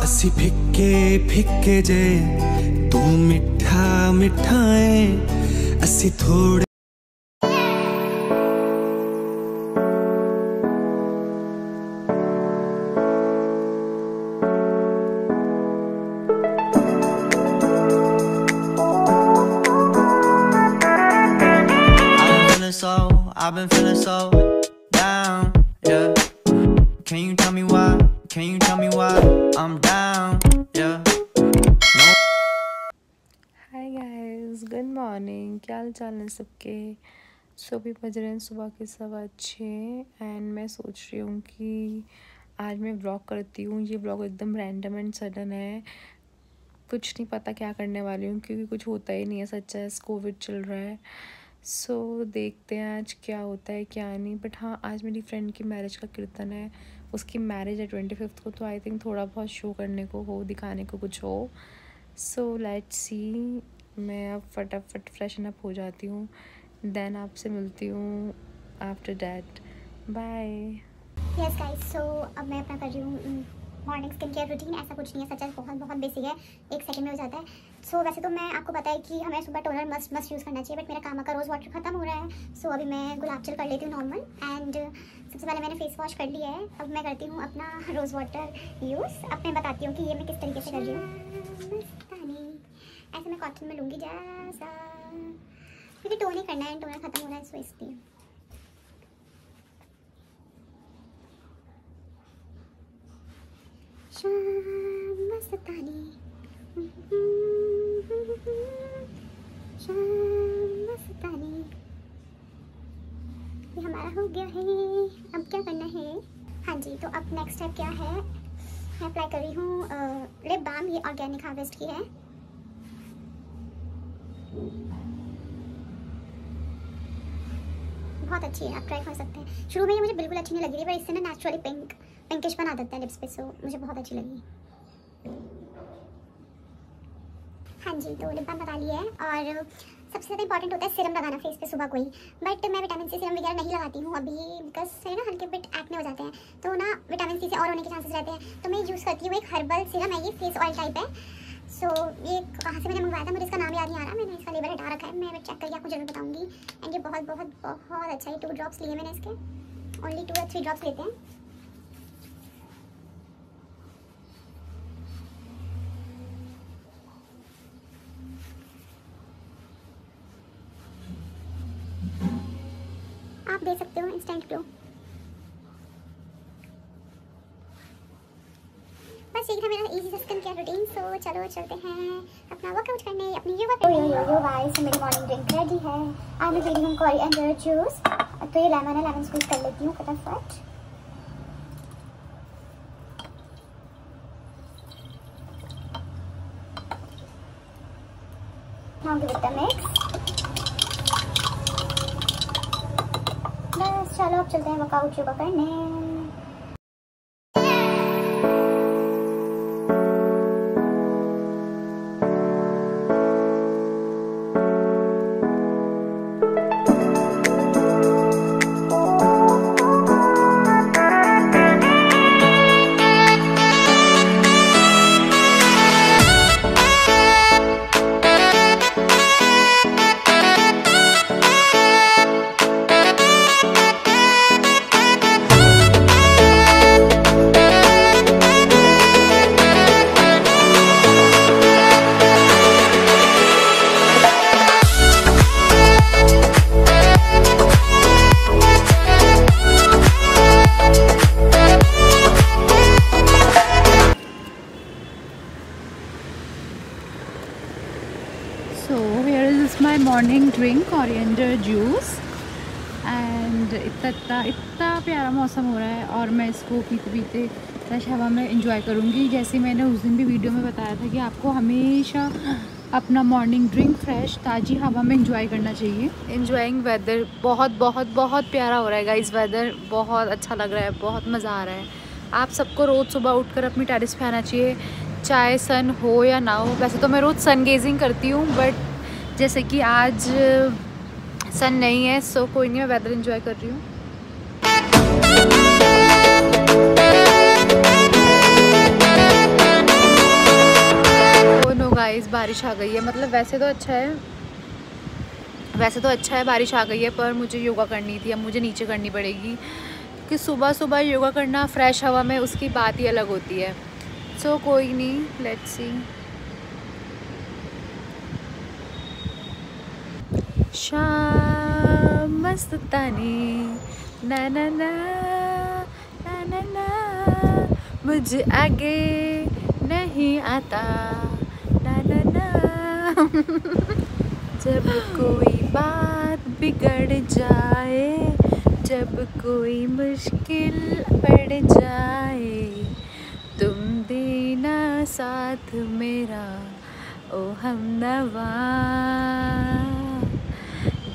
असी फिक्के फिक्के जे तू मिठा मिठा है असी थोड़े I've been feeling so down, yeah. Can you tell me why? Can you tell me why I'm down, yeah? No. Hi guys, good morning. क्या हाल चाल है सबके? सभी बज रहे हैं सुबह के 6:15 एंड मैं सोच रही हूँ कि आज मैं व्लॉग करती हूँ। ये व्लॉग एकदम रैंडम एंड सडन है, कुछ नहीं पता क्या करने वाली हूँ क्योंकि कुछ होता ही नहीं है। सच्चा है, कोविड चल रहा है। सो देखते हैं आज क्या होता है क्या नहीं। बट हाँ, आज मेरी फ्रेंड की मैरिज का कीर्तन है, उसकी मैरिज है 25 को, तो आई थिंक थोड़ा बहुत शो करने को हो, दिखाने को कुछ हो। So let's see. मैं अब फटाफट फ्रेशन अप हो जाती हूँ, देन आपसे मिलती हूँ after that. Bye. Yes guys, so अब मैं अपना कर रही हूँ मॉर्निंग स्किन केयर रूटीन। ऐसा कुछ नहीं है, सच है, बहुत बेसिक है, 1 सेकंड में हो जाता है। सो वैसे तो मैं आपको पता है कि हमें सुबह टोनर मस्ट यूज़ करना चाहिए, बट मेरा कामा का रोज़ वाटर खत्म हो रहा है। सो अभी मैं गुलाब जल कर लेती हूँ नॉर्मल। एंड सबसे पहले मैंने फेस वॉश कर लिया है, अब मैं करती हूँ अपना रोज़ वाटर यूज़। अब मैं बताती हूँ कि ये मैं किस तरीके से कर रही हूँ। ऐसे मैं कॉटन में लूँगी जैसा, क्योंकि टोन ही करना है, टोनर खत्म हो रहा है, सो इसलिए। शाम मस्तानी, शाम मस्तानी, ये हमारा हो गया है। अब क्या करना है? हाँ जी, तो अब नेक्स्ट स्टेप क्या है? मैं अप्लाई कर रही हूँ लिप बाम, ये ऑर्गेनिक हार्वेस्ट की है। बहुत अच्छी है, आप ट्राई कर सकते हैं। शुरू में ये मुझे बिल्कुल अच्छी नहीं लगी थी, पर इससे ना नेचुरली पिंकिश बना देते हैं लिप्स पे, सो मुझे बहुत अच्छी लगी। हाँ जी, तो लिप बाम लगा लिया है। और सबसे ज़्यादा इंपॉर्टेंट होता है सीरम लगाना फेस पे सुबह को ही, बट मैं विटामिन सी सीरम वगैरह नहीं लगाती हूँ अभी, बिकॉज से ना हल्के बिट एक्ने हो जाते हैं, तो ना विटामिन सी से और होने के चांसेस रहते हैं। तो मैं यूज़ करती हूँ एक हर्बल सीरम है, ये फेस ऑयल टाइप है। सो ये कहाँ से मैंने मंगवाया था, मुझे इसका नाम याद नहीं आ रहा, मैंने इसका लेबल हटा रखा है, मैं चेक करके आपको जरूर बताऊँगी। एंड ये बहुत बहुत बहुत अच्छा है। 2 ड्रॉप्स लिए मैंने इसके, ओनली 2 या 3 ड्रॉप्स लेते हैं। आप दे सकते हो इंस्टेंट ग्लो। बस यही था मेरा इजी सा स्किन केयर रूटीन। सो चलो चलते हैं अपना वर्कआउट करने, अपनी योगा करने। यो गाइस, मेरी मॉर्निंग ड्रिंक रेडी है। I am drinking coriander juice. तो ये लेमन है, लेमन स्क्वीज कर लेती हूँ फटाफट। Now give it a mix. बस चलो अब चलते हैं वर्कआउट योगा करने। So here is my morning drink, coriander juice, and इतना प्यारा मौसम हो रहा है और मैं इसको पीते पीते फ्रेश हवा में इंजॉय करूँगी। जैसे मैंने उस दिन भी वीडियो में बताया था कि आपको हमेशा अपना मॉर्निंग ड्रिंक फ्रेश ताज़ी हवा में इंजॉय करना चाहिए। इंजॉइंग वेदर, बहुत प्यारा हो रहा है गाइस, वेदर बहुत अच्छा लग रहा है, बहुत मज़ा आ रहा है। आप सबको रोज़ सुबह उठकर अपनी टेरेस पे आना चाहिए, चाहे सन हो या ना हो। वैसे तो मैं रोज़ सन गेजिंग करती हूँ, बट जैसे कि आज सन नहीं है, सो कोई नहीं, मैं वेदर एंजॉय कर रही हूँ। गाइस बारिश आ गई है। मतलब वैसे तो अच्छा है बारिश आ गई है, पर मुझे योगा करनी थी। अब मुझे नीचे करनी पड़ेगी कि सुबह सुबह योगा करना फ्रेश हवा में, उसकी बात ही अलग होती है। सो कोई नहीं, लेट्स सी। शाम मस्तानी ना ना ना ना ना ना, मुझे आगे नहीं आता ना ना ना। जब कोई बात बिगड़ जाए, जब कोई मुश्किल पड़ जाए, तुम देना साथ मेरा ओ हमनवा।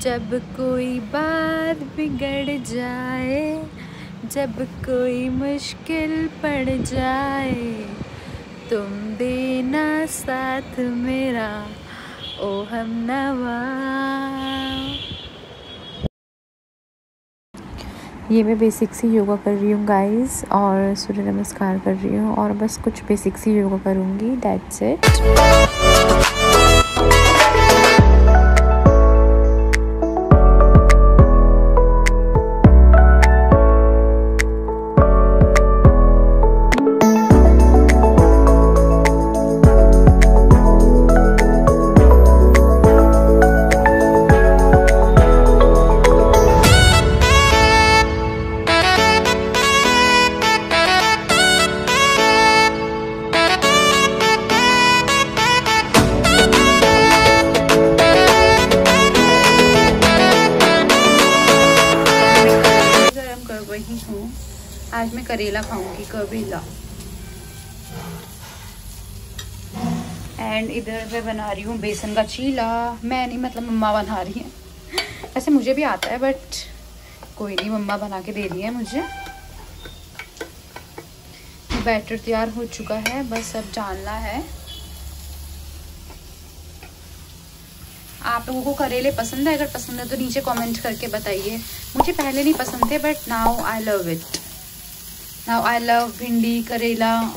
जब कोई बात बिगड़ जाए, जब कोई मुश्किल पड़ जाए, तुम देना साथ मेरा ओ हमनवा। ये मैं बेसिक सी योगा कर रही हूँ गाइस, और सूर्य नमस्कार कर रही हूँ, और बस कुछ बेसिक सी योगा करूँगी, दैट्स इट। आज मैं करेला खाऊंगी, करेला। एंड इधर मैं बना रही हूँ बेसन का चीला। मैं नहीं, मतलब मम्मा बना रही है। वैसे मुझे भी आता है बट कोई नहीं, मम्मा बना के दे रही है मुझे। बैटर तैयार हो चुका है, बस अब डालना है। आप लोगों को करेले पसंद है? अगर पसंद है तो नीचे कमेंट करके बताइए। मुझे पहले नहीं पसंद थे but now I love it. Now I love भिंडी, करेला।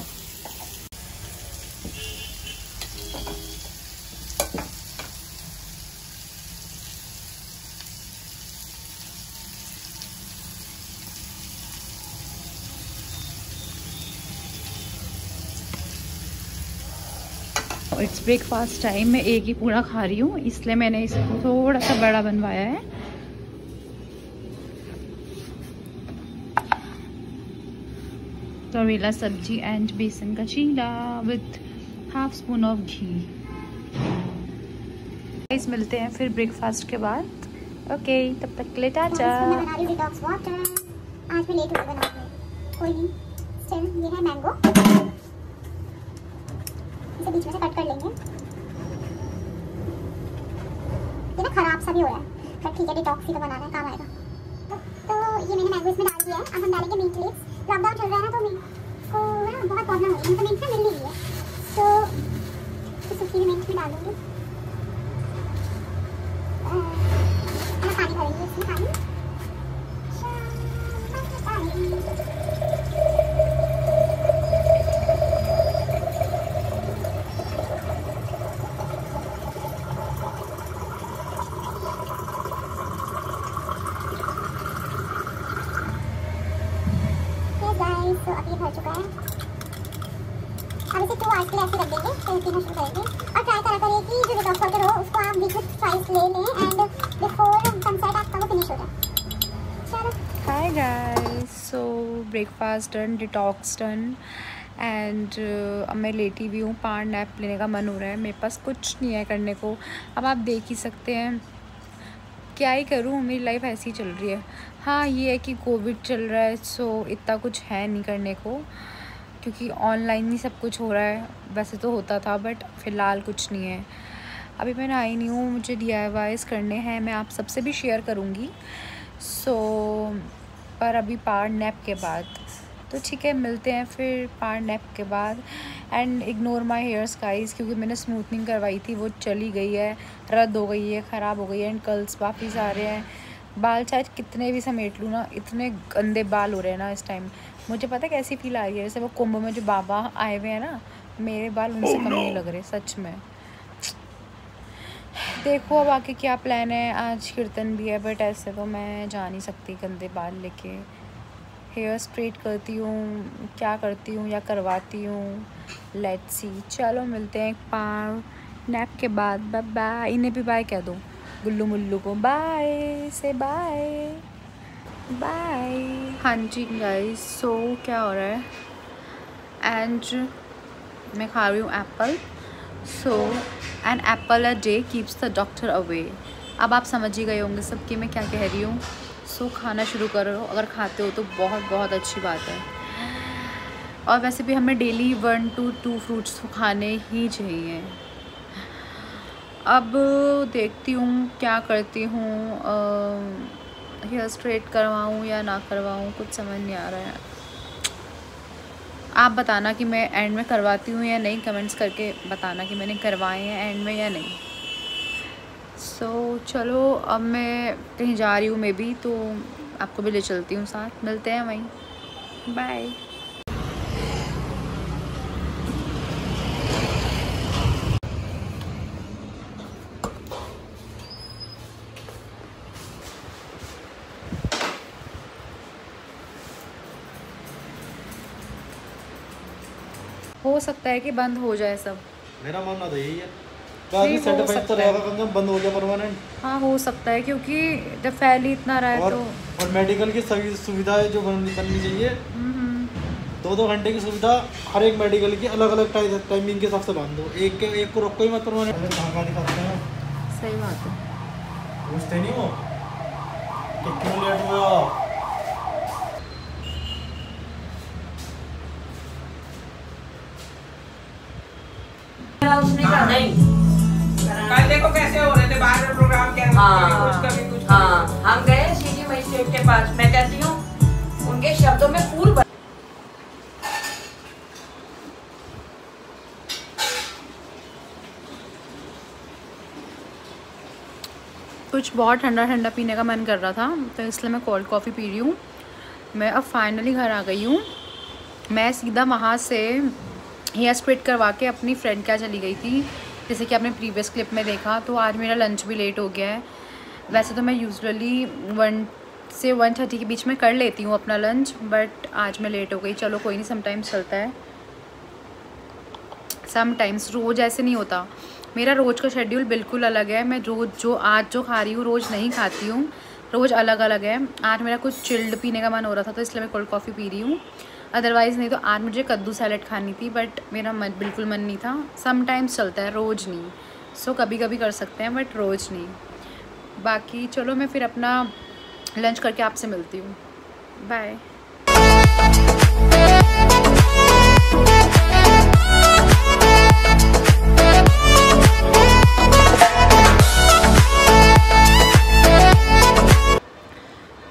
It's breakfast time. मैं एक ही पूरा खा रही हूँ, इसलिए मैंने इसको थोड़ा सा बड़ा बनवाया है। करेला सब्जी एंड बेसन का चीला with half spoon of ghee. Guys मिलते हैं फिर ब्रेकफास्ट के बाद। ओके, तब तक के लिए टाटा। आज मैं लेट हो गई बनाने, कोई नहीं। स्टिल ये है मैंगो, इसे बीच में से कट कर लेंगे। ये ना खराब सा भी हो रहा है, बट ठीक है, डिटॉक्स ही तो बनाना है, काम आएगा। तो ये मैंने मैंगो इसमें डाल दिया है। अब हम डालेंगे मीट लीव्स। लॉकडाउन चल रहा है ना, तो मीट को ना बहुत प्रॉब्लम हो रही है, मतलब मीट ना मिल नहीं रही है, तो सूखी मीट में डालूंगी। पानी भरेंगे इसमें, पानी। तो अब ये भर चुका है। अब इसे 2 आवर्स के लिए ऐसे रख देंगे, फिर पीना शुरू करेंगे। और ट्राई करा करिए कि जो डिटॉक्स वाटर हो उसको आप वीक में ट्वाइस ले लें एंड बिफोर सनसेट आपका वो फिनिश हो जाए। चलो, हाय guys, so breakfast done, detox done and अब मैं लेटी भी हूँ। पावर नैप लेने का मन हो रहा है, मेरे पास कुछ नहीं है करने को। अब आप देख ही सकते हैं, क्या ही करूँ, मेरी लाइफ ऐसी चल रही है। हाँ, ये है कि कोविड चल रहा है, सो इतना कुछ है नहीं करने को, क्योंकि ऑनलाइन ही सब कुछ हो रहा है। वैसे तो होता था बट फ़िलहाल कुछ नहीं है। अभी मैं आई नहीं हूँ, मुझे DIYs करने हैं, मैं आप सबसे भी शेयर करूँगी। पर अभी पावर नैप के बाद तो ठीक है, मिलते हैं फिर पावर नैप के बाद। And ignore my hairs guys, क्योंकि मैंने स्मूथनिंग करवाई थी, वो चली गई है, रद्द हो गई है, ख़राब हो गई है। एंड कर्ल्स वापस आ रहे हैं। बाल चाहे कितने भी समेट लूँ ना, इतने गंदे बाल हो रहे हैं ना इस टाइम। मुझे पता है कैसी फील आ रही है, जैसे वो कुंभ में जो बाबा आए हुए हैं ना, मेरे बाल उनसे कम नहीं लग रहे सच में। देखो अब आके क्या प्लान है। आज कीर्तन भी है बट ऐसे तो मैं जा नहीं सकती गंदे बाल लेके। हेयर स्ट्रेट करती हूँ, क्या करती हूँ या करवाती हूँ, लेट्स सी। चलो मिलते हैं एक पार नैप के बाद। Bye bye. इन्हें भी बाय कह दो, गुल्लू मुल्लू को बाय से बाय बाय। हाँ जी गाइस, सो क्या हो रहा है एंड मैं खा रही हूँ apple. So an apple a day keeps the doctor away. अब आप समझ ही गए होंगे सब कि मैं क्या कह रही हूँ। सो खाना शुरू करो, अगर खाते हो तो बहुत बहुत अच्छी बात है। और वैसे भी हमें डेली 1 to 2 फ्रूट्स खाने ही चाहिए। अब देखती हूँ क्या करती हूँ, हेयर स्ट्रेट करवाऊँ या ना करवाऊँ, कुछ समझ नहीं आ रहा है। आप बताना कि मैं एंड में करवाती हूँ या नहीं, कमेंट्स करके बताना कि मैंने करवाए हैं एंड में या नहीं। सो चलो अब मैं कहीं जा रही हूँ मे बी, तो आपको भी ले चलती हूँ साथ, मिलते हैं वहीं। बाय। हो सकता है कि बंद हो जाए सब। मेरा मानना तो यही है, बाकी सर्टिफाइड तो रहेगा कम से कम, बंद हो गया परमानेंट। हाँ हो सकता है, क्योंकि जब फैल ही इतना रहा है तो। और मेडिकल की सभी सुविधाएं जो बननी चाहिए, 2-2 घंटे की सुविधा हर एक मेडिकल की अलग अलग टाइमिंग के हिसाब से बांध दो। एक को रोको ही मत परमानेंट। कहाँ दिखाते हैं, सही बात है। पूछते नहीं हो कि क्यों लेट हुआ। उसने कहा नहीं, कल देखो कैसे हो रहे थे बाहर में प्रोग्राम के कुछ हाँ हम गए सिटी मजिस्ट्रेट के पास। मैं कहती हूँ उनके शब्दों में फूल कुछ बहुत ठंडा ठंडा पीने का मन कर रहा था, तो इसलिए मैं कोल्ड कॉफ़ी पी रही हूँ। मैं अब फाइनली घर आ गई हूँ। मैं सीधा वहाँ से हेयर स्ट्रेट करवा के अपनी फ्रेंड क्या चली गई थी, जैसे कि आपने प्रीवियस क्लिप में देखा। तो आज मेरा लंच भी लेट हो गया है। वैसे तो मैं यूजुअली 1 से 1:30 के बीच में कर लेती हूँ अपना लंच, बट आज मैं लेट हो गई। चलो कोई नहीं, समटाइम्स चलता है, समटाइम्स। रोज़ ऐसे नहीं होता। मेरा रोज़ का शेड्यूल बिल्कुल अलग है। मैं रोज़ आज जो खा रही हूँ रोज़ नहीं खाती हूँ, रोज़ अलग अलग है। आज मेरा कुछ चिल्ड पीने का मन हो रहा था तो इसलिए मैं कोल्ड कॉफ़ी पी रही हूँ। अदरवाइज़ नहीं तो आज मुझे कद्दू सैलेड खानी थी, बट मेरा बिल्कुल मन नहीं था। समटाइम्स चलता है, रोज़ नहीं। सो कभी कभी कर सकते हैं बट रोज़ नहीं। बाकी चलो मैं फिर अपना लंच करके आपसे मिलती हूँ। बाय।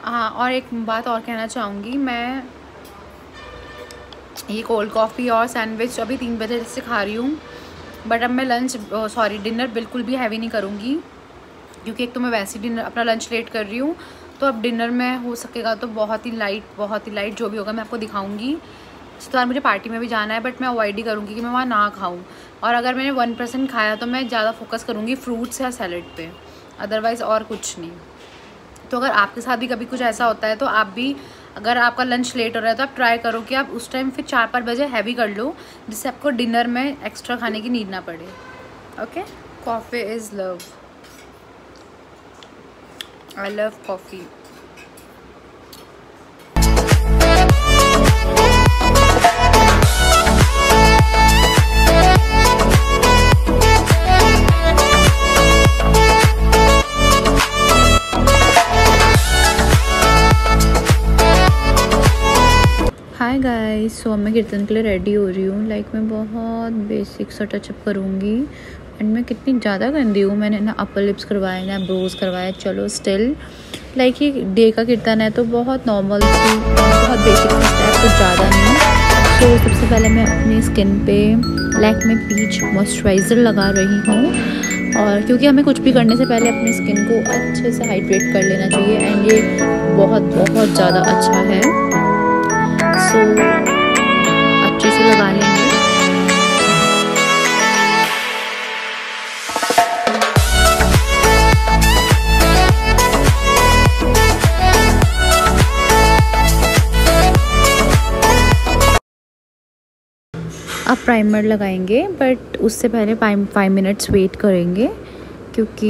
हाँ, और एक बात और कहना चाहूँगी, मैं ये कोल्ड कॉफ़ी और सैंडविच अभी 3 बजे से खा रही हूँ, बट अब मैं डिनर बिल्कुल भी हैवी नहीं करूँगी, क्योंकि एक तो मैं वैसे ही अपना लंच लेट कर रही हूँ। तो अब डिनर में हो सकेगा तो बहुत ही लाइट जो भी होगा मैं आपको दिखाऊँगी। इस बार मुझे पार्टी में भी जाना है, बट मैं अवॉइड ही करूँगी कि मैं वहाँ ना खाऊँ। और अगर मैंने 1% खाया तो मैं ज़्यादा फोकस करूँगी फ्रूट्स या सैलेड पे, अदरवाइज़ और कुछ नहीं। तो अगर आपके साथ भी कभी कुछ ऐसा होता है तो आप भी, अगर आपका लंच लेट हो रहा है तो आप ट्राई करो कि आप उस टाइम फिर 4-5 बजे हैवी कर लो, जिससे आपको डिनर में एक्स्ट्रा खाने की नीड ना पड़े। Okay, coffee is love. I love coffee. Hi guys, so मैं कीर्तन के लिए रेडी हो रही हूँ। लाइक मैं बहुत बेसिक सा टचअप करूँगी एंड मैं कितनी ज़्यादा गंदी हूँ। मैंने ना अपर लिप्स करवाए ना ब्रोज करवाए। चलो स्टिल लाइक ये डे का कीर्तन है तो बहुत नॉर्मल सी, बहुत बेसिक सा स्टेप, कुछ ज़्यादा नहीं। तो सबसे पहले मैं अपनी स्किन पे लैक्मे पीच मॉइस्चराइज़र लगा रही हूँ, और क्योंकि हमें कुछ भी करने से पहले अपनी स्किन को अच्छे से हाइड्रेट कर लेना चाहिए एंड ये बहुत ज़्यादा अच्छा है। सो अच्छे से लगा लेंगे। प्राइमर लगाएंगे, बट उससे पहले 5 मिनट्स वेट करेंगे क्योंकि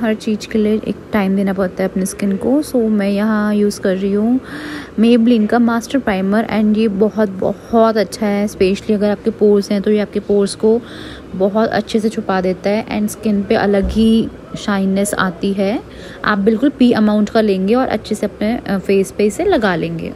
हर चीज़ के लिए एक टाइम देना पड़ता है अपने स्किन को। सो मैं यहाँ यूज़ कर रही हूँ मेबलिन का मास्टर प्राइमर एंड ये बहुत बहुत अच्छा है। स्पेशली अगर आपके पोर्स हैं तो ये आपके पोर्स को बहुत अच्छे से छुपा देता है एंड स्किन पे अलग ही शाइननेस आती है। आप बिल्कुल पी अमाउंट का लेंगे और अच्छे से अपने फेस पे इसे लगा लेंगे।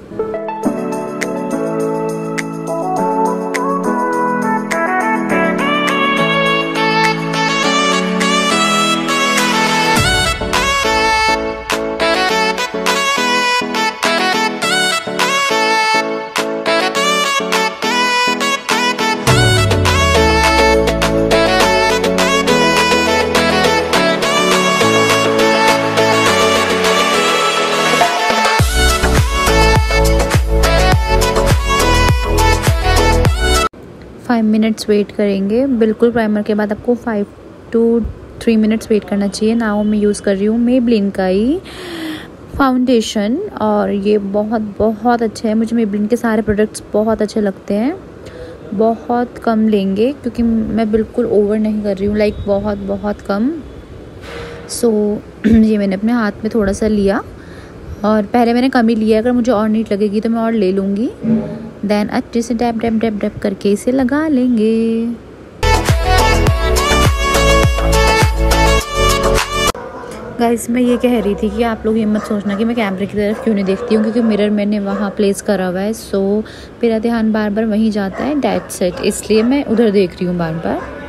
मिनट्स वेट करेंगे। बिल्कुल प्राइमर के बाद आपको 5 to 3 मिनट्स वेट करना चाहिए। नाउ मैं यूज़ कर रही हूँ मेबलिन का ही फाउंडेशन और ये बहुत बहुत अच्छा है। मुझे मेबलिन के सारे प्रोडक्ट्स बहुत अच्छे लगते हैं। बहुत कम लेंगे क्योंकि मैं बिल्कुल ओवर नहीं कर रही हूँ, लाइक बहुत बहुत कम। सो ये मैंने अपने हाथ में थोड़ा सा लिया और पहले मैंने कम ही लिया, अगर मुझे और नीट लगेगी तो मैं और ले लूँगी। देन अच्छे से डैप डैप डैप डैप करके इसे लगा लेंगे। गाइस मैं ये कह रही थी कि आप लोग ये मत सोचना कि मैं कैमरे की तरफ क्यों नहीं देखती हूँ, क्योंकि मिरर मैंने वहाँ प्लेस करा हुआ है। सो मेरा ध्यान बार बार वहीं जाता है, दैट्स इट, इसलिए मैं उधर देख रही हूँ बार बार।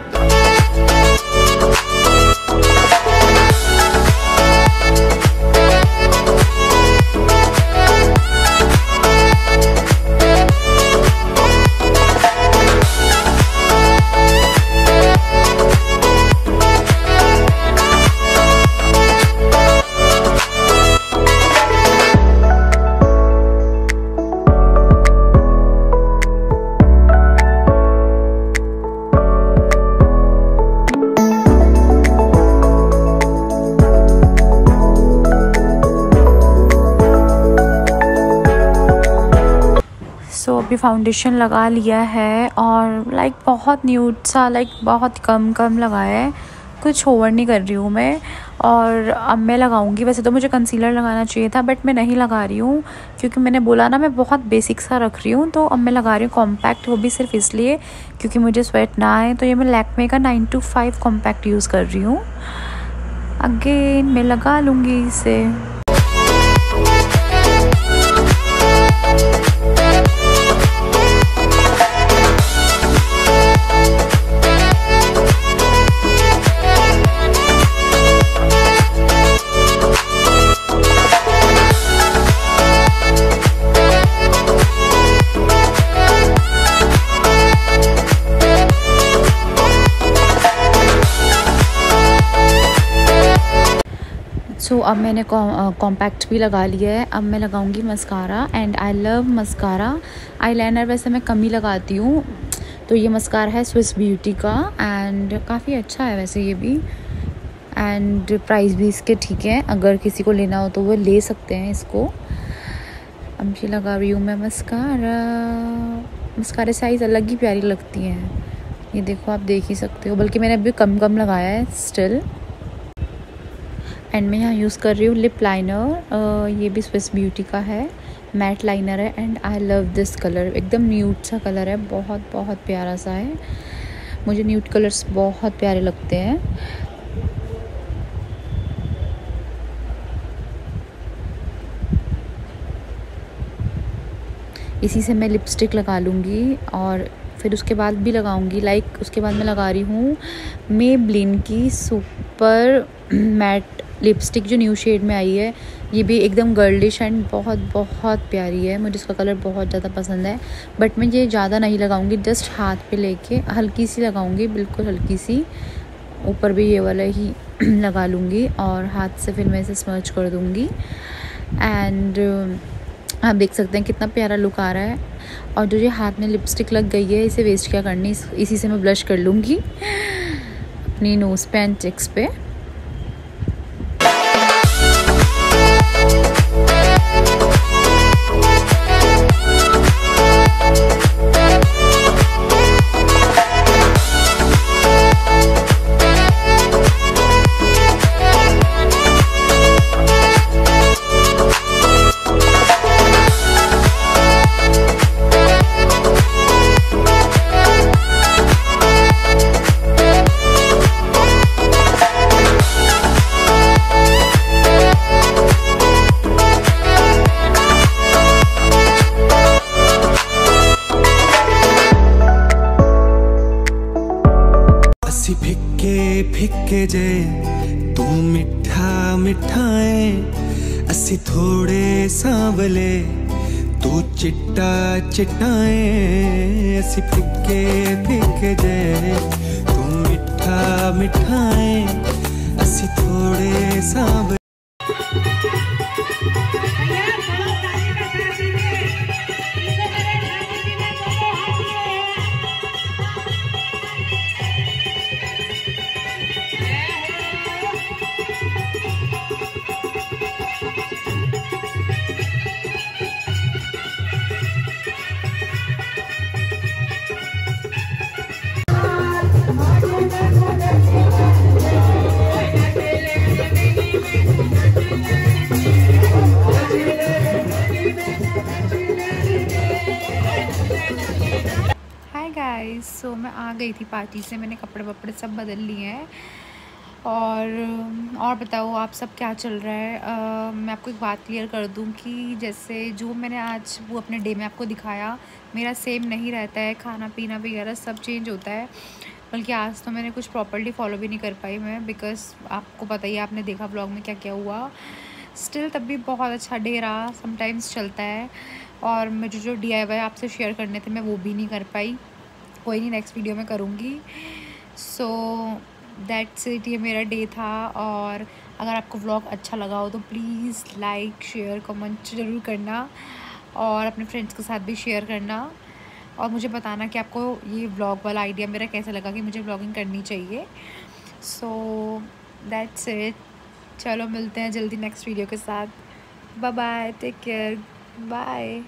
सो अभी फाउंडेशन लगा लिया है और लाइक बहुत न्यूड सा, लाइक बहुत कम लगाया है, कुछ ओवर नहीं कर रही हूँ मैं। और अब मैं लगाऊंगी, वैसे तो मुझे कंसीलर लगाना चाहिए था बट मैं नहीं लगा रही हूँ क्योंकि मैंने बोला ना मैं बहुत बेसिक सा रख रही हूँ। तो अब मैं लगा रही हूँ कॉम्पैक्ट, वो भी सिर्फ इसलिए क्योंकि मुझे स्वेट ना आए। तो ये मैं लैक्मे का 9 to 5 कॉम्पैक्ट यूज़ कर रही हूँ। अगेन मैं लगा लूँगी इसे। सो अब मैंने कॉम्पैक्ट भी लगा लिया है। अब मैं लगाऊंगी mascara and I love mascara. Eyeliner वैसे मैं कम ही लगाती हूँ, तो ये मस्कारा है स्विस ब्यूटी का एंड काफ़ी अच्छा है वैसे ये भी, एंड प्राइस भी इसके ठीक है। अगर किसी को लेना हो तो वो ले सकते हैं इसको। अब ये लगा रही हूँ मैं मस्कारा। मस्कारा साइज़ अलग ही प्यारी लगती हैं, ये देखो आप देख ही सकते हो, बल्कि मैंने अभी कम लगाया है स्टिल। एंड मैं यहाँ यूज़ कर रही हूँ लिप लाइनर, ये भी स्विस ब्यूटी का है, मैट लाइनर है and I love this colour. एकदम न्यूड सा कलर है, बहुत बहुत प्यारा सा है। मुझे न्यूड कलर्स बहुत प्यारे लगते हैं। इसी से मैं लिपस्टिक लगा लूँगी और फिर उसके बाद भी लगाऊंगी, लाइक उसके बाद मैं लगा रही हूँ मेबलिन की सुपर मैट लिपस्टिक जो न्यू शेड में आई है। ये भी एकदम गर्लिश एंड बहुत बहुत प्यारी है। मुझे इसका कलर बहुत ज़्यादा पसंद है, बट मैं ये ज़्यादा नहीं लगाऊंगी, जस्ट हाथ पे लेके हल्की सी लगाऊंगी, बिल्कुल हल्की सी। ऊपर भी ये वाला ही लगा लूँगी और हाथ से फिर मैं इसे स्मर्च कर दूँगी। एंड आप देख सकते हैं कितना प्यारा लुक आ रहा है। और जो ये हाथ में लिपस्टिक लग गई है इसे वेस्ट क्या करनी, इसी से मैं ब्लश कर लूँगी अपनी नोज़ पे एंड चिक्स पे। असी फिक्के फिक्के जे तू मिठा मिठाए असी थोड़े सांवले तू चिट्टा चिट्टाए असी फिक्के फिक्के जे तू मिठा मिठाए असी थोड़े सांवले। हाय गाइस, सो मैं आ गई थी पार्टी से, मैंने कपड़े वपड़े सब बदल लिए हैं। और बताओ आप सब क्या चल रहा है। मैं आपको एक बात क्लियर कर दूं कि जैसे जो मैंने आज वो अपने डे में आपको दिखाया मेरा सेम नहीं रहता है, खाना पीना वगैरह सब चेंज होता है। बल्कि आज तो मैंने कुछ प्रॉपर्ली फॉलो भी नहीं कर पाई मैं, बिकॉज़ आपको पता ही, आपने देखा व्लॉग में क्या क्या हुआ। स्टिल तब भी बहुत अच्छा डे रहा, समटाइम्स चलता है। और मुझे जो DIY आपसे शेयर करने थे मैं वो भी नहीं कर पाई, कोई नहीं, नेक्स्ट वीडियो में करूँगी। सो दैट्स इट, ये मेरा डे था। और अगर आपको व्लॉग अच्छा लगा हो तो प्लीज़ लाइक शेयर कमेंट ज़रूर करना और अपने फ्रेंड्स के साथ भी शेयर करना। और मुझे बताना कि आपको ये व्लॉग वाला आइडिया मेरा कैसा लगा कि मुझे व्लॉगिंग करनी चाहिए। सो दैट्स इट, चलो मिलते हैं जल्दी नेक्स्ट वीडियो के साथ। Bye bye, take care, bye.